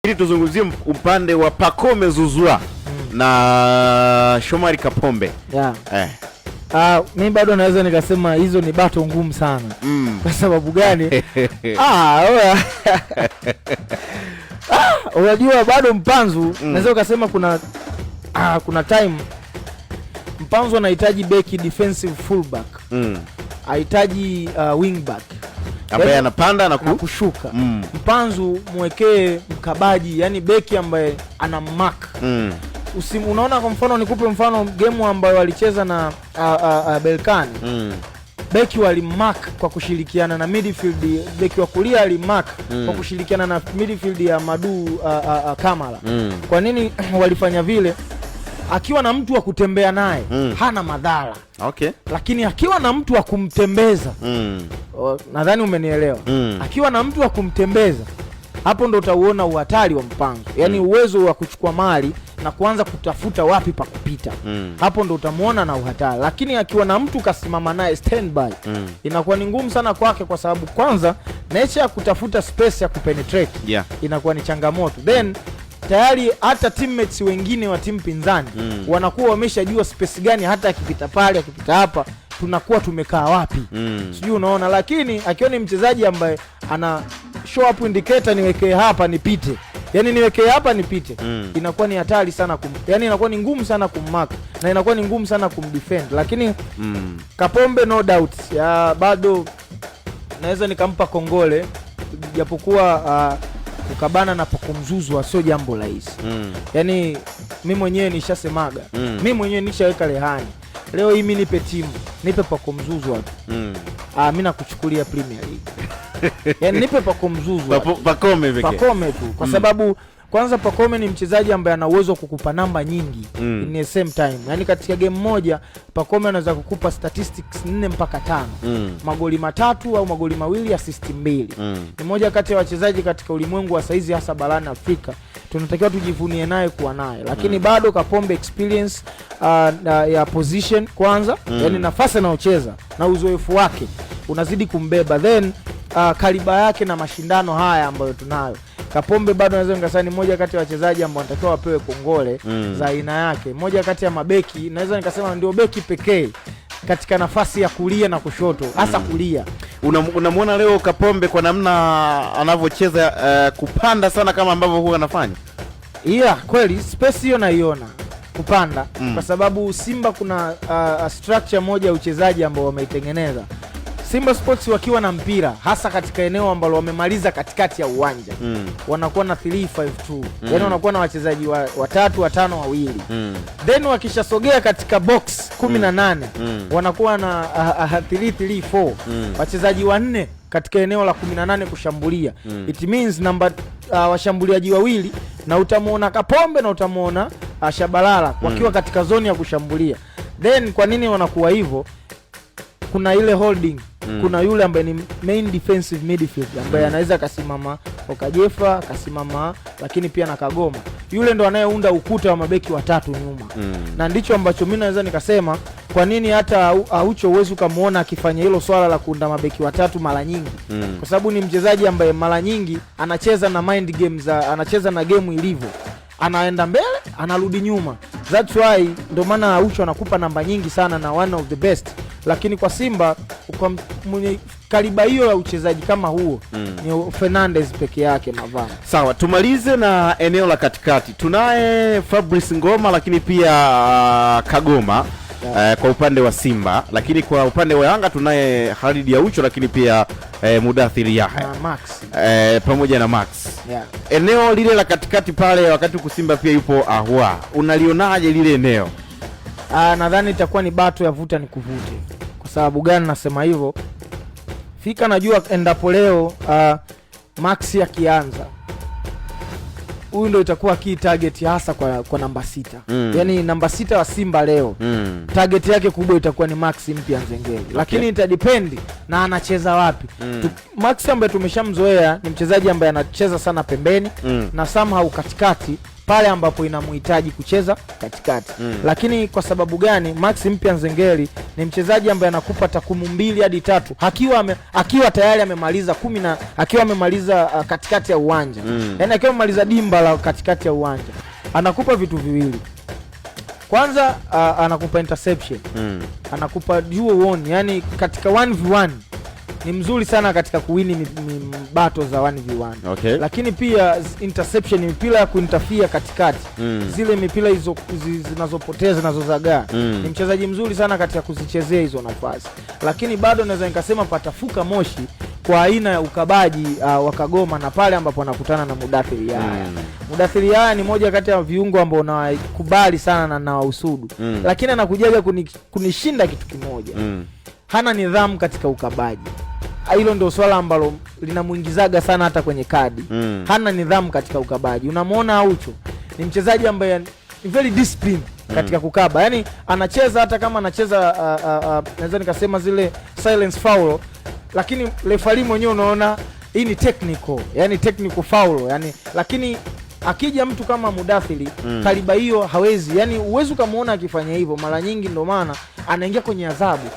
Ili tuzungumzie upande wa Pacome Zouzoua na Shomari Kapombe. Mimi bado naweza nikasema hizo ni bato ngumu sana. Kwa sababu gani? Unajua bado Mpanzu naweza ukasema kuna time Mpanzu anahitaji beki defensive fullback. Anahitaji wingback ambaye anapanda na kushuka. Mpanzu mwekee mkabaji, yani beki ambaye ana mark. Unaona, kwa mfano nikupe mfano game ambayo walicheza na Belkani. Beki walimark kwa kushirikiana na midfield, beki wa kulia alimark kwa kushirikiana na midfield ya Madu Kamara. Kwa nini walifanya vile? Akiwa na mtu wa kutembea naye hana madhara. Lakini akiwa na mtu wa kumtembeza, nadhani umenielewa. Akiwa na mtu wa kumtembeza, hapo ndo utauona uhatari wa Mpanzu. Yani uwezo wa kuchukua mali na kuanza kutafuta wapi pa kupita. Hapo ndo utamuona na uhatari. Lakini akiwa na mtu kasimama naye standby, inakuwa ni ngumu sana kwake, kwa sababu kwanza nature ya kutafuta space ya kupenetrate inakuwa ni changamoto. Then tayari hata teammates wengine wa timu pinzani wanakuwa wameshajua space gani, hata akipita pale akipita hapa tunakuwa tumekaa wapi. Sijui unaona. Lakini akiwa ni mchezaji ambaye ana show up indicator, niwekee hapa nipite, yani niwekee hapa nipite, inakuwa ni hatari sana yani inakuwa ni ngumu sana kummark na inakuwa ni ngumu sana kumdefend. Lakini Kapombe no doubt bado naweza nikampa kongole, japokuwa kukabana na Pacome Zouzoua sio jambo rahisi. Yani mimi mwenyewe nishasemaga, mimi mwenyewe nishaweka rehani, leo hii mimi nipe timu, nipe Pacome Zouzoua tu. Mimi nakuchukulia Premier League. Yani nipe Pacome Zouzoua, Pacome tu, kwa sababu kwanza Pacome ni mchezaji ambaye ana uwezo kukupa namba nyingi in the same time. Yani katika game moja Pacome anaweza kukupa statistics 4 mpaka 5. Magoli 3 au magoli 2, assist 2. Ni moja kati ya wachezaji katika ulimwengu wa saizi, hasa barani Afrika, tunatakiwa tujivunie naye kuwa naye. Lakini bado Kapombe experience ya position kwanza, yani nafasi anayocheza na uzoefu wake unazidi kumbeba. Then kaliba yake na mashindano haya ambayo tunayo, Kapombe bado naweza nikasema ni moja kati ya wachezaji ambao wanatakiwa wapewe kongole za aina yake. Moja kati ya mabeki, naweza nikasema ndio beki pekee katika nafasi ya kulia na kushoto, hasa kulia. Unamwona leo Kapombe kwa namna anavyocheza kupanda sana kama ambavyo huwa anafanya. Kweli space hiyo naiona kupanda, kwa sababu Simba kuna structure moja ya uchezaji ambao wameitengeneza. Simba Sports wakiwa na mpira, hasa katika eneo ambalo wamemaliza katikati ya uwanja, wanakuwa na 3-5-2. Yani wanakuwa na wachezaji watatu, watano, wawili. Then wakishasogea katika box 18, wanakuwa na 3-3-4. Wachezaji 4 katika eneo la 18 kushambulia. It means washambuliaji wawili, na utamuona Kapombe na utamuona Shabalala wakiwa katika zoni ya kushambulia. Then kwa nini wanakuwa hivyo? Kuna ile holding, kuna yule ambaye ni main defensive midfield ambaye anaweza kasimama Okajefa, kasimama lakini pia na Kagoma. Yule ndo anayeunda ukuta wa mabeki watatu nyuma. Na ndicho ambacho mimi naweza nikasema kwa nini hata Aucho uwezo ukamuona akifanya hilo swala la kuunda mabeki watatu mara nyingi. Kwa sababu ni mchezaji ambaye mara nyingi anacheza na mind games, anacheza na game ilivyo. Anaenda mbele, anarudi nyuma. That's why ndo maana Aucho anakupa namba nyingi sana na one of the best. Lakini kwa Simba kwa mwenye kaliba hiyo ya uchezaji kama huo ni Fernandez peke yake Mavana. Sawa, tumalize na eneo la katikati. Tunaye Fabrice Ngoma, lakini pia Kagoma kwa upande wa Simba. Lakini kwa upande wa Yanga tunaye Khalid Aucho, lakini pia Mudathir Yahya Max pamoja na Max. Eneo lile la katikati pale, wakati kusimba pia yupo Ahwa, unalionaje lile eneo? Nadhani itakuwa ni bato ya vuta ni kuvute. Kwa sababu gani nasema hivyo? Fika najua endapo leo Max akianza, huyu ndio itakuwa key target hasa kwa namba 6. Yani namba 6 wa Simba leo target yake kubwa itakuwa ni Max mpya Nzengeli. Lakini itadepend na anacheza wapi. Max ambaye tumeshamzoea ni mchezaji ambaye anacheza sana pembeni na somehow katikati pale ambapo inamhitaji kucheza katikati. Lakini kwa sababu gani? Max Mpia Nzengeli ni mchezaji ambaye anakupa takwimu 2 hadi 3 akiwa tayari amemaliza 10 na akiwa amemaliza katikati ya uwanja. Yaani akiwa amemaliza dimba la katikati ya uwanja. Anakupa vitu viwili. Kwanza anakupa interception. Anakupa dual one, yani katika 1v1 ni mzuri sana katika kuwini battle za 1v1. Okay. Lakini pia interception ni mipira ya kuinterfere katikati. Zile mipira hizo zinazopoteza zinazozagaa. Ni mchezaji mzuri sana katika kuzichezea hizo nafasi. Lakini bado naweza nikasema patafuka moshi kwa aina ya ukabaji wa Kagoma na pale ambapo anakutana na Mudathiri Yahya. Mudathiri Yahya ni moja kati ya viungo ambao nawakubali sana na wausudu. Lakini anakujaga kunishinda kitu kimoja. Hana nidhamu katika ukabaji. Hilo ndio swala ambalo linamuingizaga sana hata kwenye kadi. Hana nidhamu katika ukabaji. Unamwona Aucho ni mchezaji ambaye ni very disciplined katika kukaba. Yaani anacheza hata kama anacheza naweza nikasema zile silence foul, lakini referee mwenyewe unaona hii ni technical, yani technical foul, yani lakini akija mtu kama Mudathiri kaliba hiyo hawezi, yani uwezo kumuona akifanya hivyo mara nyingi, ndio maana anaingia kwenye adhabu.